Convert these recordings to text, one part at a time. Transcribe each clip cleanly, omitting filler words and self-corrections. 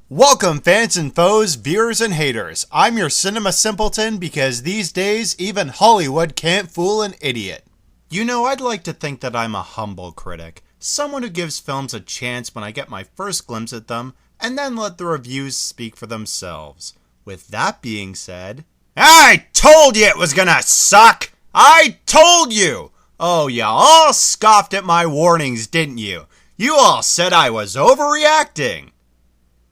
Welcome, fans and foes, viewers and haters. I'm your cinema simpleton because these days, even Hollywood can't fool an idiot. You know, I'd like to think that I'm a humble critic, someone who gives films a chance when I get my first glimpse at them, and then let the reviews speak for themselves. With that being said, I told you it was gonna suck! I told you! Oh, you all scoffed at my warnings, didn't you? You all said I was overreacting!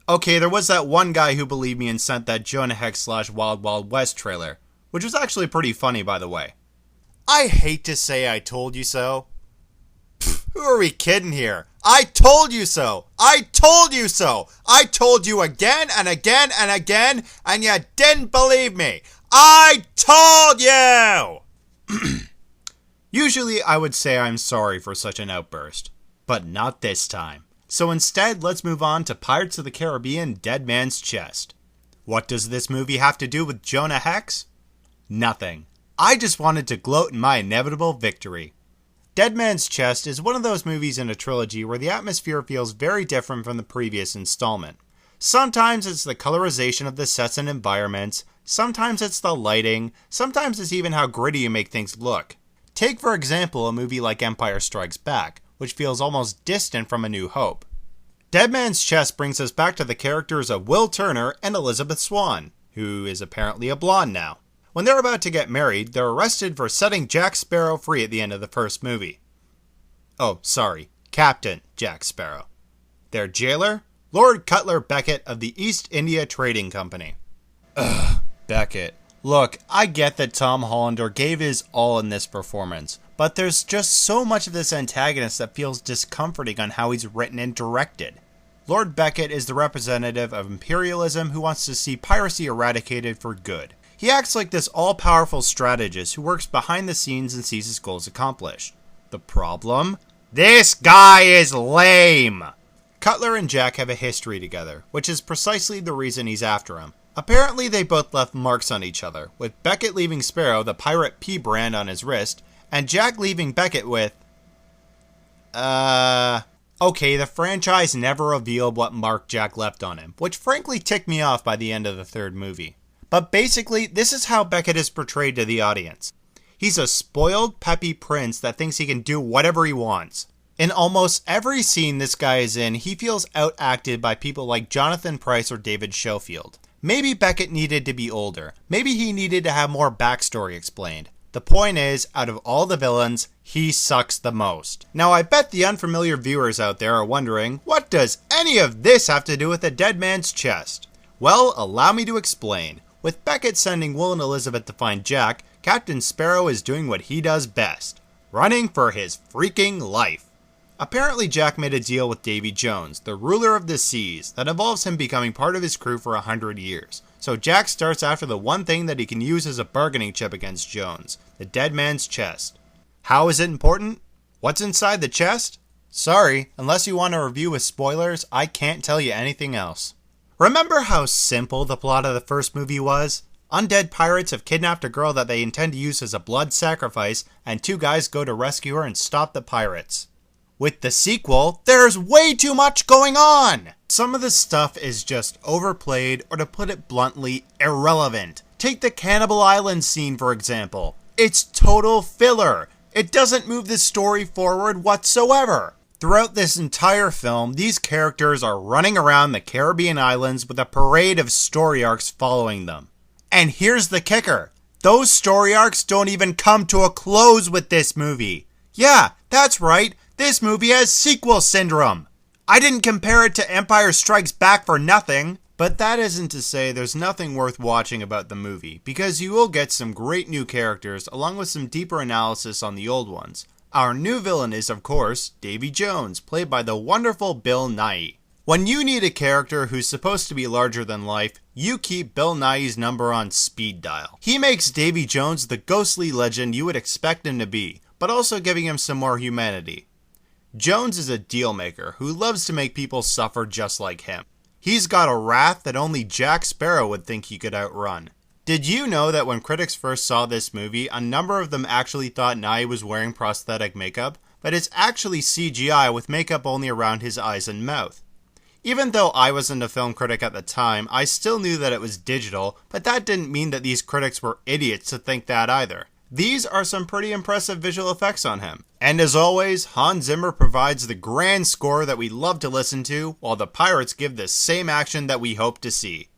Okay, there was that one guy who believed me and sent that Jonah Hex / Wild Wild West trailer, which was actually pretty funny, by the way. I hate to say I told you so. Who are we kidding here? I told you so! I told you so! I told you again and again and again, and you didn't believe me! I told you! Usually I would say I'm sorry for such an outburst, but not this time. So instead, let's move on to Pirates of the Caribbean: Dead Man's Chest. What does this movie have to do with Jonah Hex? Nothing. I just wanted to gloat in my inevitable victory. Dead Man's Chest is one of those movies in a trilogy where the atmosphere feels very different from the previous installment. Sometimes it's the colorization of the sets and environments, sometimes it's the lighting, sometimes it's even how gritty you make things look. Take for example a movie like Empire Strikes Back, which feels almost distant from A New Hope. Dead Man's Chest brings us back to the characters of Will Turner and Elizabeth Swann, who is apparently a blonde now. When they're about to get married, they're arrested for setting Jack Sparrow free at the end of the first movie. Oh, sorry, Captain Jack Sparrow. Their jailer? Lord Cutler Beckett of the East India Trading Company. Ugh, Beckett. Look, I get that Tom Hollander gave his all in this performance, but there's just so much of this antagonist that feels discomforting on how he's written and directed. Lord Beckett is the representative of imperialism who wants to see piracy eradicated for good. He acts like this all-powerful strategist who works behind the scenes and sees his goals accomplished. The problem? This guy is lame! Cutler and Jack have a history together, which is precisely the reason he's after him. Apparently they both left marks on each other, with Beckett leaving Sparrow the Pirate P brand on his wrist, and Jack leaving Beckett with... Okay, the franchise never revealed what mark Jack left on him, which frankly ticked me off by the end of the third movie. But basically, this is how Beckett is portrayed to the audience. He's a spoiled, peppy prince that thinks he can do whatever he wants. In almost every scene this guy is in, he feels outacted by people like Jonathan Pryce or David Schofield. Maybe Beckett needed to be older. Maybe he needed to have more backstory explained. The point is, out of all the villains, he sucks the most. Now I bet the unfamiliar viewers out there are wondering, what does any of this have to do with the Dead Man's Chest? Well, allow me to explain. With Beckett sending Will and Elizabeth to find Jack, Captain Sparrow is doing what he does best. Running for his freaking life. Apparently Jack made a deal with Davy Jones, the ruler of the seas, that involves him becoming part of his crew for 100 years. So Jack starts after the one thing that he can use as a bargaining chip against Jones, the Dead Man's Chest. How is it important? What's inside the chest? Sorry, unless you want a review with spoilers, I can't tell you anything else. Remember how simple the plot of the first movie was? Undead pirates have kidnapped a girl that they intend to use as a blood sacrifice, and two guys go to rescue her and stop the pirates. With the sequel, there's way too much going on! Some of the stuff is just overplayed, or to put it bluntly, irrelevant. Take the Cannibal Island scene for example. It's total filler. It doesn't move the story forward whatsoever. Throughout this entire film, these characters are running around the Caribbean islands with a parade of story arcs following them. And here's the kicker. Those story arcs don't even come to a close with this movie. Yeah, that's right. This movie has sequel syndrome. I didn't compare it to Empire Strikes Back for nothing. But that isn't to say there's nothing worth watching about the movie, because you will get some great new characters along with some deeper analysis on the old ones. Our new villain is, of course, Davy Jones, played by the wonderful Bill Nighy. When you need a character who's supposed to be larger than life, you keep Bill Nighy's number on speed dial. He makes Davy Jones the ghostly legend you would expect him to be, but also giving him some more humanity. Jones is a deal maker who loves to make people suffer just like him. He's got a wrath that only Jack Sparrow would think he could outrun. Did you know that when critics first saw this movie, a number of them actually thought Nighy was wearing prosthetic makeup, but it's actually CGI with makeup only around his eyes and mouth. Even though I wasn't a film critic at the time, I still knew that it was digital, but that didn't mean that these critics were idiots to think that either. These are some pretty impressive visual effects on him. And as always, Hans Zimmer provides the grand score that we love to listen to, while the pirates give the same action that we hope to see.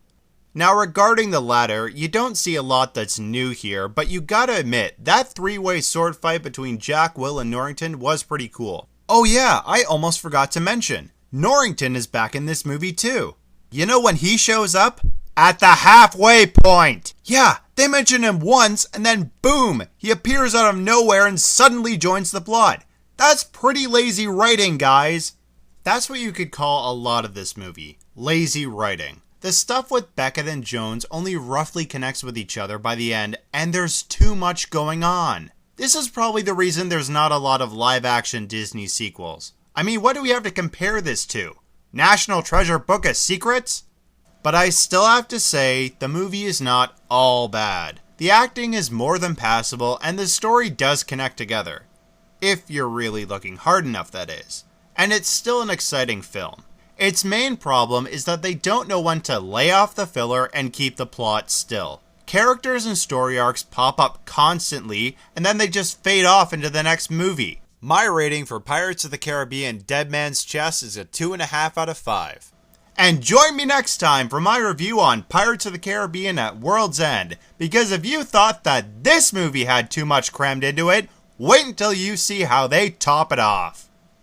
Now regarding the latter, you don't see a lot that's new here, but you gotta admit, that three-way sword fight between Jack, Will, and Norrington was pretty cool. Oh yeah, I almost forgot to mention, Norrington is back in this movie too. You know when he shows up? At the halfway point! Yeah, they mention him once, and then boom, he appears out of nowhere and suddenly joins the plot. That's pretty lazy writing, guys. That's what you could call a lot of this movie. Lazy writing. The stuff with Beckett and Jones only roughly connects with each other by the end, and there's too much going on. This is probably the reason there's not a lot of live-action Disney sequels. I mean, what do we have to compare this to? National Treasure Book of Secrets? But I still have to say, the movie is not all bad. The acting is more than passable, and the story does connect together. If you're really looking hard enough, that is. And it's still an exciting film. Its main problem is that they don't know when to lay off the filler and keep the plot still. Characters and story arcs pop up constantly, and then they just fade off into the next movie. My rating for Pirates of the Caribbean Dead Man's Chest is a 2.5 out of 5. And join me next time for my review on Pirates of the Caribbean at World's End, because if you thought that this movie had too much crammed into it, wait until you see how they top it off.